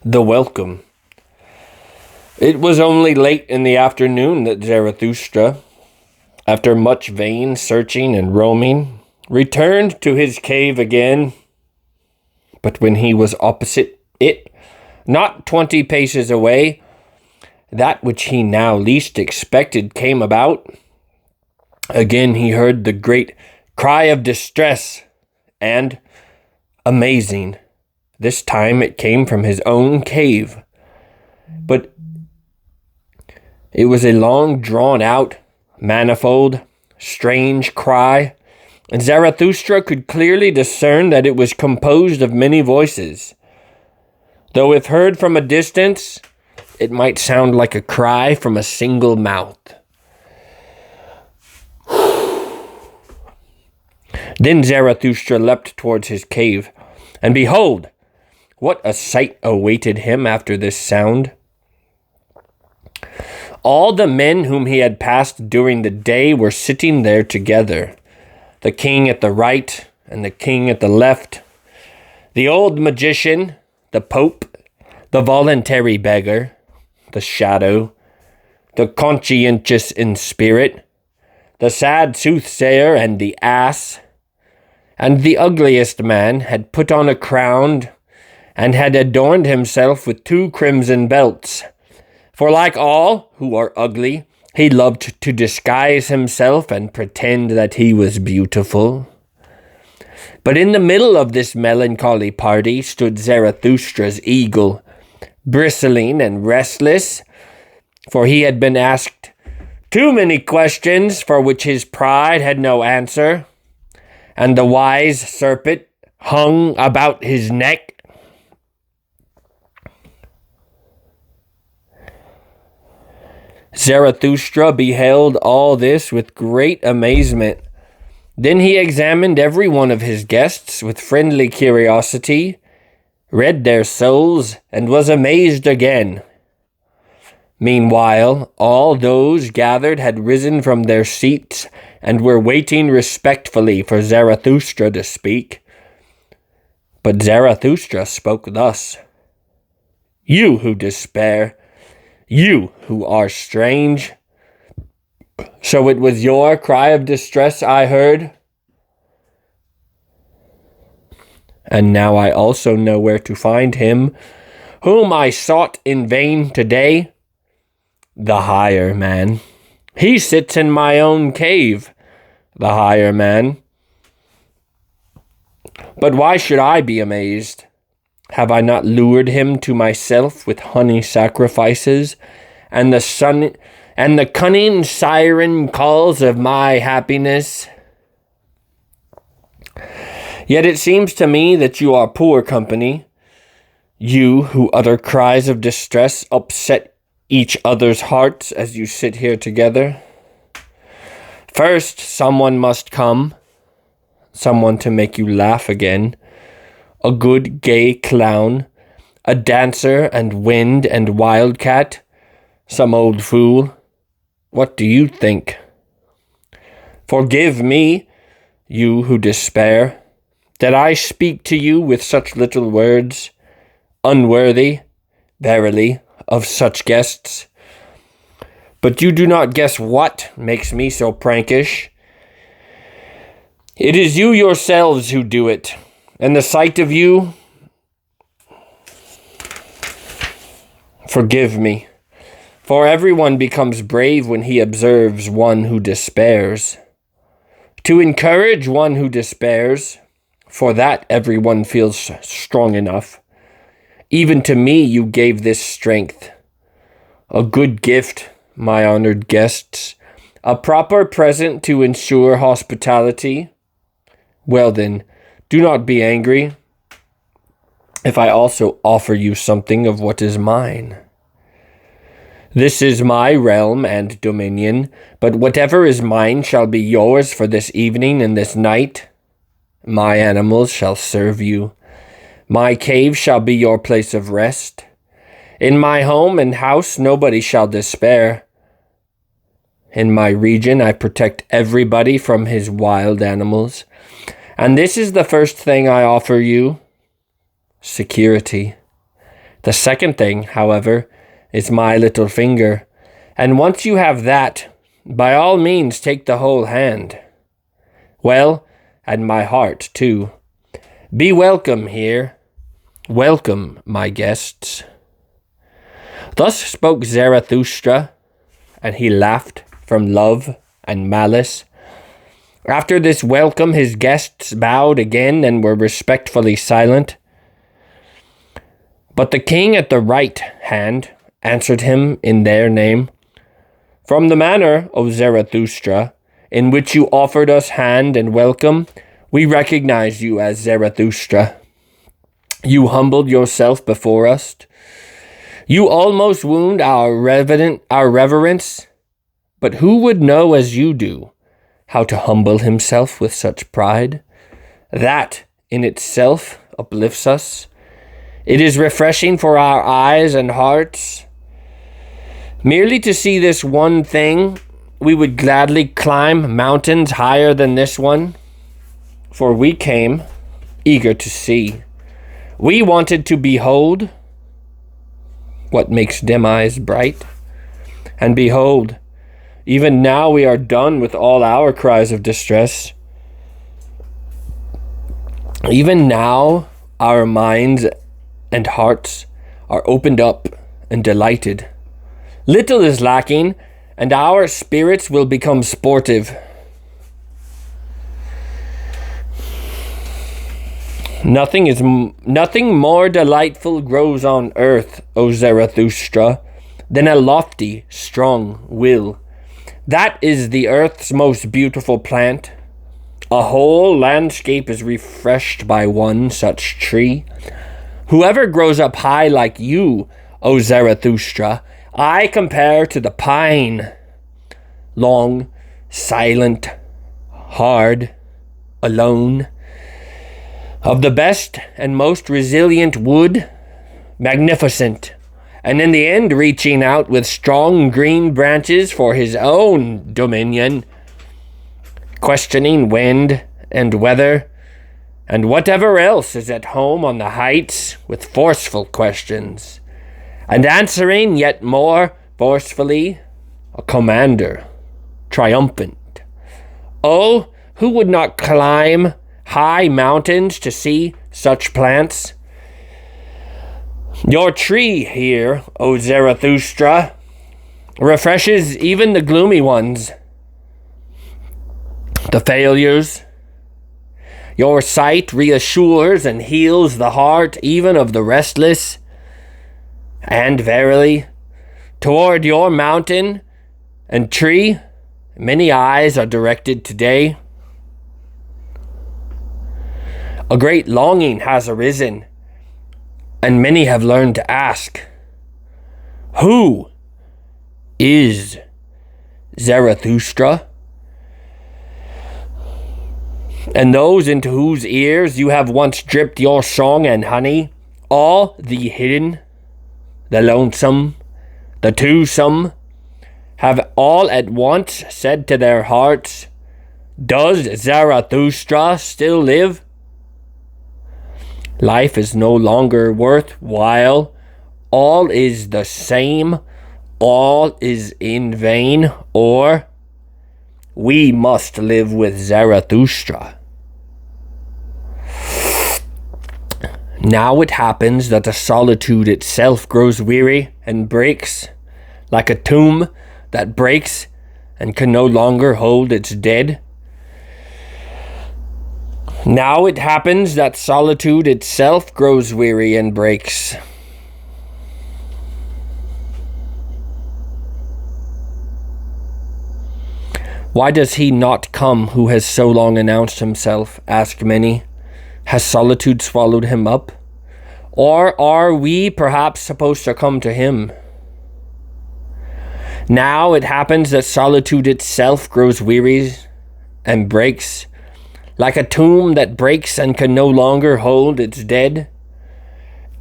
The welcome. It was only late in the afternoon that Zarathustra, after much vain searching and roaming, returned to his cave again. But when he was opposite it, not 20 paces away, that which he now least expected came about. Again he heard the great cry of distress, and, amazing, this time it came from his own cave. But it was a long drawn-out, manifold, strange cry, and Zarathustra could clearly discern that it was composed of many voices. Though if heard from a distance, it might sound like a cry from a single mouth. Then Zarathustra leapt towards his cave, and behold, what a sight awaited him after this sound! All the men whom he had passed during the day were sitting there together, the king at the right and the king at the left, the old magician, the pope, the voluntary beggar, the shadow, the conscientious in spirit, the sad soothsayer and the ass, and the ugliest man had put on a crown and had adorned himself with 2 crimson belts. For like all who are ugly, he loved to disguise himself and pretend that he was beautiful. But in the middle of this melancholy party stood Zarathustra's eagle, bristling and restless, for he had been asked too many questions for which his pride had no answer, and the wise serpent hung about his neck. Zarathustra beheld all this with great amazement. Then he examined every one of his guests with friendly curiosity, read their souls, and was amazed again. Meanwhile, all those gathered had risen from their seats and were waiting respectfully for Zarathustra to speak. But Zarathustra spoke thus: "You who despair, you who are strange, so it was your cry of distress I heard? And now I also know where to find him whom I sought in vain today, the higher man. He sits in my own cave, the higher man. But why should I be amazed? Have I not lured him to myself with honey sacrifices, and the cunning siren calls of my happiness? Yet it seems to me that you are poor company, you who utter cries of distress, upset each other's hearts as you sit here together. First, someone must come, someone to make you laugh again, a good gay clown, a dancer and wind and wildcat, some old fool. What do you think? Forgive me, you who despair, that I speak to you with such little words, unworthy, verily, of such guests. But you do not guess what makes me so prankish. It is you yourselves who do it, and the sight of you, forgive me, for everyone becomes brave when he observes one who despairs. To encourage one who despairs, for that everyone feels strong enough. Even to me you gave this strength. A good gift, my honored guests, a proper present to ensure hospitality. Well then, do not be angry if I also offer you something of what is mine. This is my realm and dominion, but whatever is mine shall be yours for this evening and this night. My animals shall serve you. My cave shall be your place of rest. In my home and house nobody shall despair. In my region I protect everybody from his wild animals. And this is the first thing I offer you: security. The second thing, however, is my little finger, and once you have that, by all means take the whole hand. Well, and my heart, too. Be welcome here. Welcome, my guests." Thus spoke Zarathustra, and he laughed from love and malice. After this welcome, his guests bowed again and were respectfully silent. But the king at the right hand answered him in their name. "From the manner, O Zarathustra, in which you offered us hand and welcome, we recognize you as Zarathustra. You humbled yourself before us. You almost wound our reverence, but who would know as you do how to humble himself with such pride? That in itself uplifts us. It is refreshing for our eyes and hearts. Merely to see this one thing, we would gladly climb mountains higher than this one, for we came eager to see. We wanted to behold what makes dim eyes bright. And behold, even now we are done with all our cries of distress. Even now our minds and hearts are opened up and delighted. Little is lacking, and our spirits will become sportive. Nothing more delightful grows on earth, O Zarathustra, than a lofty, strong will. That is the earth's most beautiful plant. A whole landscape is refreshed by one such tree. Whoever grows up high like you, O Zarathustra, I compare to the pine. Long, silent, hard, alone. Of the best and most resilient wood, magnificent, and in the end reaching out with strong green branches for his own dominion, questioning wind and weather, and whatever else is at home on the heights with forceful questions, and answering yet more forcefully, a commander, triumphant. Oh, who would not climb high mountains to see such plants? Your tree here, O Zarathustra, refreshes even the gloomy ones, the failures. Your sight reassures and heals the heart even of the restless. And verily, toward your mountain and tree, many eyes are directed today. A great longing has arisen, and many have learned to ask, who is Zarathustra? And those into whose ears you have once dripped your song and honey, all the hidden, the lonesome, the twosome, have all at once said to their hearts, does Zarathustra still live? Life is no longer worthwhile. All is the same. All is in vain. Or we must live with Zarathustra. Now it happens that the solitude itself grows weary and breaks, like a tomb that breaks and can no longer hold its dead. Now it happens that solitude itself grows weary and breaks. Why does he not come who has so long announced himself? Ask many. Has solitude swallowed him up? Or are we perhaps supposed to come to him? Now it happens that solitude itself grows weary and breaks, like a tomb that breaks and can no longer hold its dead.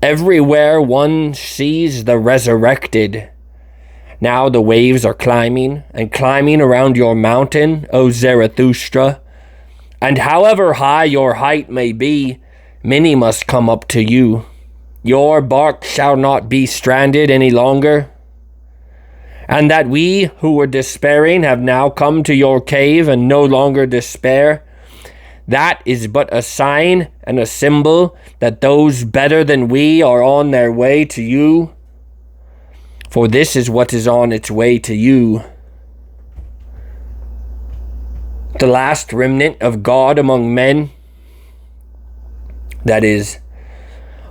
Everywhere one sees the resurrected. Now the waves are climbing and climbing around your mountain, O Zarathustra. And however high your height may be, many must come up to you. your bark shall not be stranded any longer, and that we who were despairing have now come to your cave and no longer despair, that is but a sign and a symbol that those better than we are on their way to you. For this is what is on its way to you. The last remnant of God among men, that is,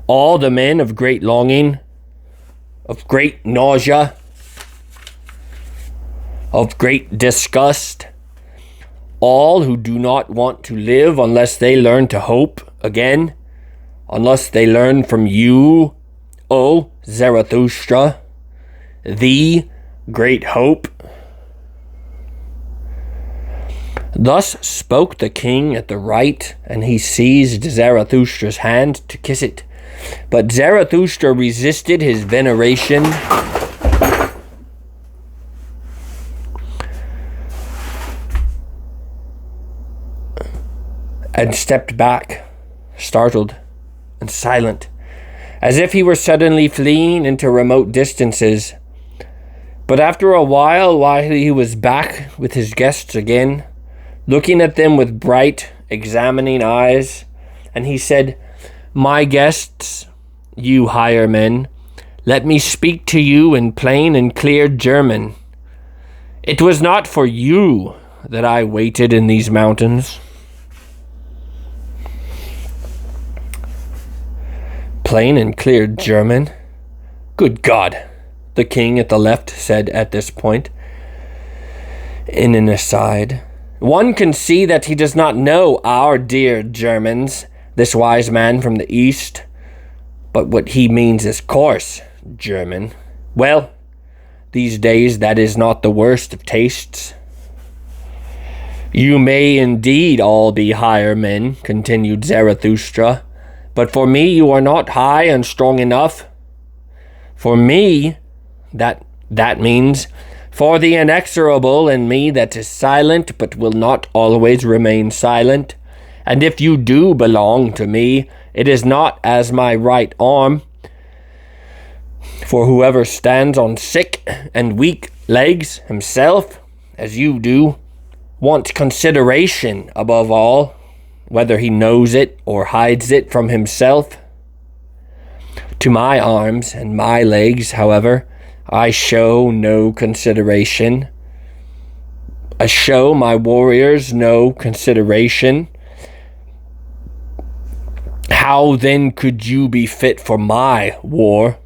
all the men of great longing, of great nausea, of great disgust, all who do not want to live unless they learn to hope again, unless they learn from you, O Zarathustra, the great hope. Thus spoke the king at the right, and he seized Zarathustra's hand to kiss it. But Zarathustra resisted his veneration and stepped back, startled and silent, as if he were suddenly fleeing into remote distances. But after a while he was back with his guests again, looking at them with bright, examining eyes, and he said, "My guests, you higher men, let me speak to you in plain and clear German. It was not for you that I waited in these mountains." Plain and clear German? Good God, the king at the left said at this point, in an aside. One can see that he does not know our dear Germans, this wise man from the east. But what he means is coarse German. Well, these days that is not the worst of tastes. You may indeed all be higher men, continued Zarathustra, but for me you are not high and strong enough. For me, that means, for the inexorable in me that is silent but will not always remain silent. And if you do belong to me, it is not as my right arm. For whoever stands on sick and weak legs himself, as you do, wants consideration above all, whether he knows it or hides it from himself. To my arms and my legs, however, I show no consideration. I show my warriors no consideration. How then could you be fit for my war?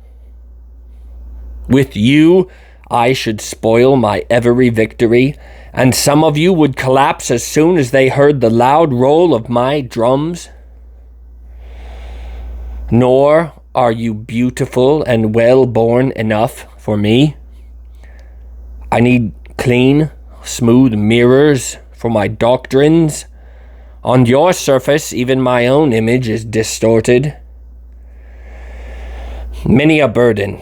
With you, I should spoil my every victory, and some of you would collapse as soon as they heard the loud roll of my drums. Nor are you beautiful and well-born enough for me. I need clean, smooth mirrors for my doctrines. On your surface, even my own image is distorted. Many a burden,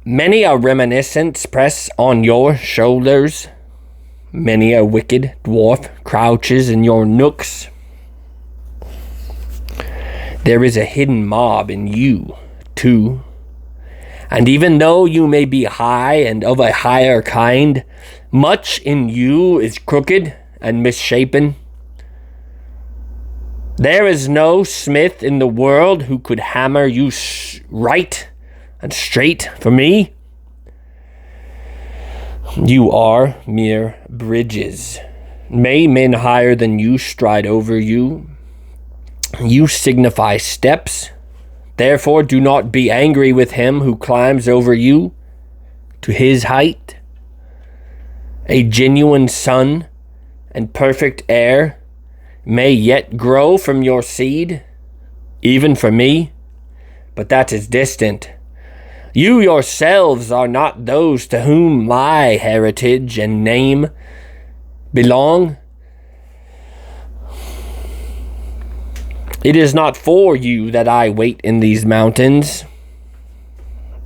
many a reminiscence press on your shoulders. Many a wicked dwarf crouches in your nooks. There is a hidden mob in you, too. And even though you may be high and of a higher kind, much in you is crooked and misshapen. There is no smith in the world who could hammer you right and straight for me. You are mere bridges. May men higher than you stride over you. You signify steps. Therefore do not be angry with him who climbs over you to his height. A genuine son and perfect heir may yet grow from your seed, even for me, but that is distant. You yourselves are not those to whom my heritage and name belong. It is not for you that I wait in these mountains.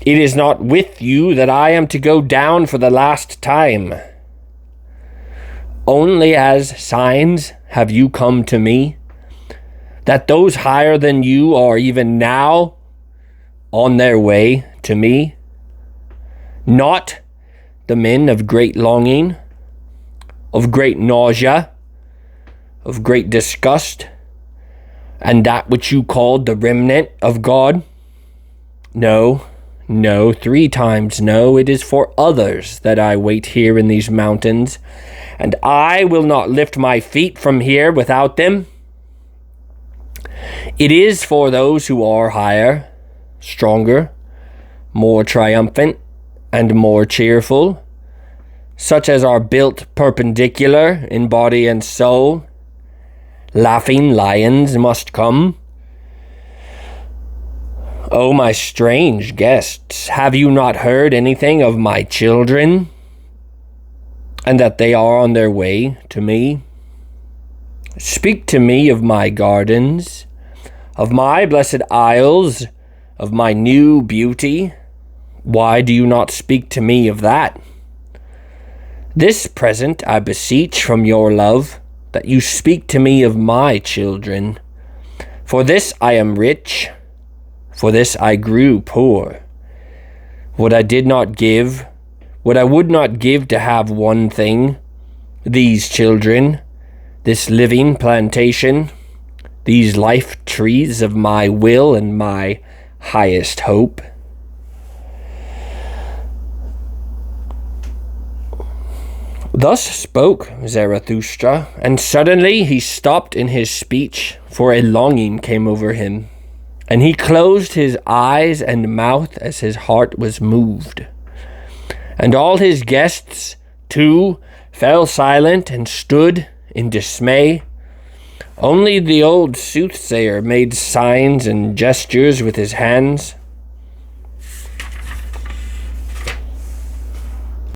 It is not with you that I am to go down for the last time. Only as signs have you come to me, that those higher than you are even now on their way to me? Not the men of great longing, of great nausea, of great disgust, and that which you called the remnant of God? No, 3 times no, it is for others that I wait here in these mountains, and I will not lift my feet from here without them. It is for those who are higher, stronger, more triumphant, and more cheerful, such as are built perpendicular in body and soul. Laughing lions must come. Oh, my strange guests, have you not heard anything of my children, and that they are on their way to me? Speak to me of my gardens, of my blessed isles, of my new beauty. Why do you not speak to me of that? This present I beseech from your love, that you speak to me of my children. For this I am rich, for this I grew poor. What I did not give, what I would not give to have one thing, these children, this living plantation, these life trees of my will and my highest hope. Thus spoke Zarathustra, and suddenly he stopped in his speech, for a longing came over him, and he closed his eyes and mouth as his heart was moved. And all his guests, too, fell silent and stood in dismay. Only the old soothsayer made signs and gestures with his hands.